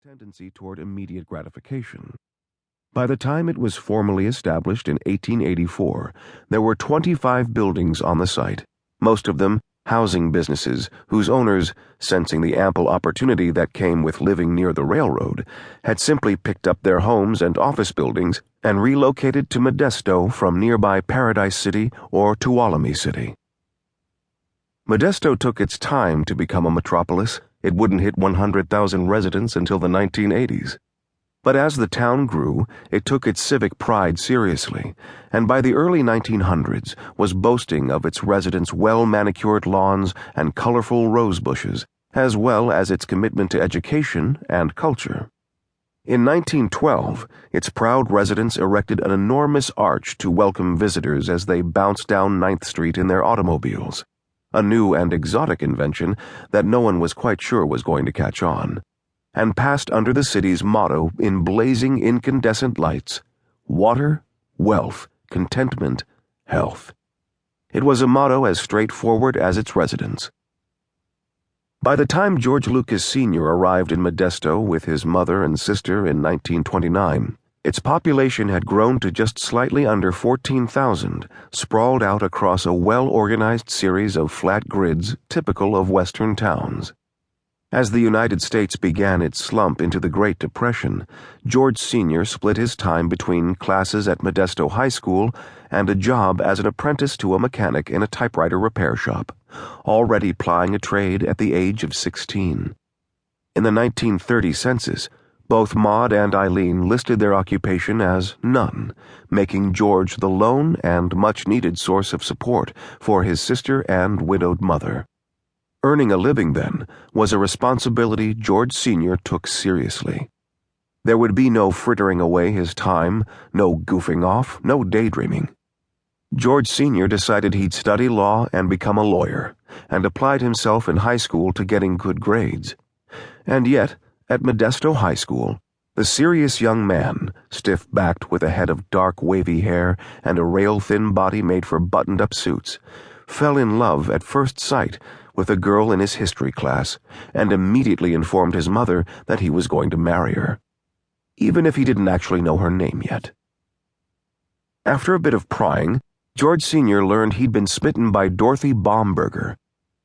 tendency toward immediate gratification. By the time it was formally established in 1884, there were 25 buildings on the site, most of them housing businesses whose owners, sensing the ample opportunity that came with living near the railroad, had simply picked up their homes and office buildings and relocated to Modesto from nearby Paradise City or Tuolumne City. Modesto took its time to become a metropolis. It wouldn't hit 100,000 residents until the 1980s. But as the town grew, it took its civic pride seriously, and by the early 1900s was boasting of its residents' well-manicured lawns and colorful rose bushes, as well as its commitment to education and culture. In 1912, its proud residents erected an enormous arch to welcome visitors as they bounced down 9th Street in their automobiles, a new and exotic invention that no one was quite sure was going to catch on, and passed under the city's motto in blazing incandescent lights: water, wealth, contentment, health. It was a motto as straightforward as its residents. By the time George Lucas Sr. arrived in Modesto with his mother and sister in 1929, its population had grown to just slightly under 14,000, sprawled out across a well-organized series of flat grids typical of Western towns. As the United States began its slump into the Great Depression, George Sr. split his time between classes at Modesto High School and a job as an apprentice to a mechanic in a typewriter repair shop, already plying a trade at the age of 16. In the 1930 census, both Maud and Eileen listed their occupation as none, making George the lone and much-needed source of support for his sister and widowed mother. Earning a living, then, was a responsibility George Sr. took seriously. There would be no frittering away his time, no goofing off, no daydreaming. George Sr. decided he'd study law and become a lawyer, and applied himself in high school to getting good grades. And yet, at Modesto High School, the serious young man, stiff-backed with a head of dark wavy hair and a rail-thin body made for buttoned-up suits, fell in love at first sight with a girl in his history class and immediately informed his mother that he was going to marry her, even if he didn't actually know her name yet. After a bit of prying, George Sr. learned he'd been smitten by Dorothy Baumberger,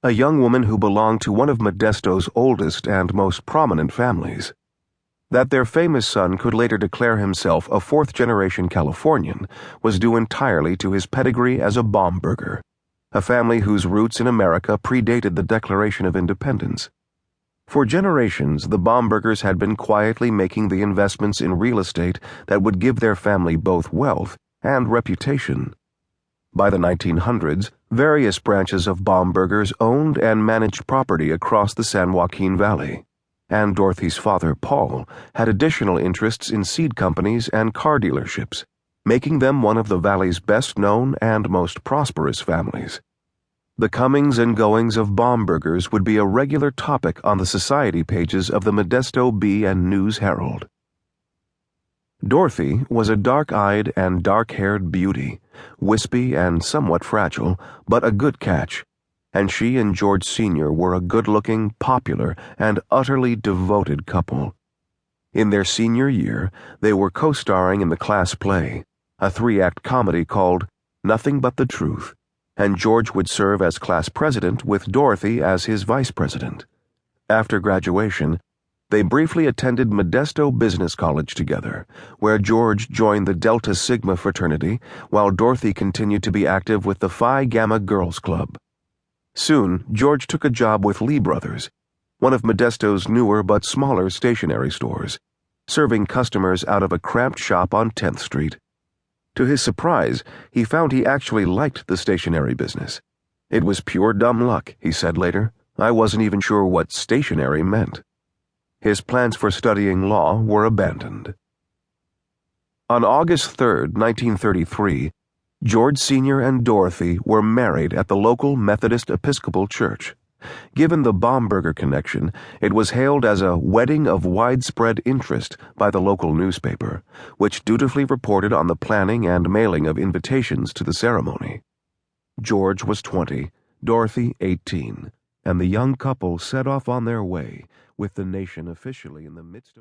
a young woman who belonged to one of Modesto's oldest and most prominent families. That their famous son could later declare himself a fourth-generation Californian was due entirely to his pedigree as a Baumberger, a family whose roots in America predated the Declaration of Independence. For generations, the Baumbergers had been quietly making the investments in real estate that would give their family both wealth and reputation. By the 1900s, various branches of Baumbergers owned and managed property across the San Joaquin Valley, and Dorothy's father, Paul, had additional interests in seed companies and car dealerships, making them one of the valley's best-known and most prosperous families. The comings and goings of Baumbergers would be a regular topic on the society pages of the Modesto Bee and News Herald. Dorothy was a dark-eyed and dark-haired beauty, wispy and somewhat fragile, but a good catch, and she and George Sr. were a good-looking, popular, and utterly devoted couple. In their senior year, they were co-starring in the class play, a 3-act comedy called Nothing But the Truth, and George would serve as class president with Dorothy as his vice president. After graduation, they briefly attended Modesto Business College together, where George joined the Delta Sigma fraternity while Dorothy continued to be active with the Phi Gamma Girls Club. Soon, George took a job with Lee Brothers, one of Modesto's newer but smaller stationery stores, serving customers out of a cramped shop on 10th Street. To his surprise, he found he actually liked the stationery business. It was pure dumb luck, he said later. I wasn't even sure what stationery meant. His plans for studying law were abandoned. On August 3, 1933, George Sr. and Dorothy were married at the local Methodist Episcopal Church. Given the Baumberger connection, it was hailed as a wedding of widespread interest by the local newspaper, which dutifully reported on the planning and mailing of invitations to the ceremony. George was 20, Dorothy 18, and the young couple set off on their way, with the nation officially in the midst of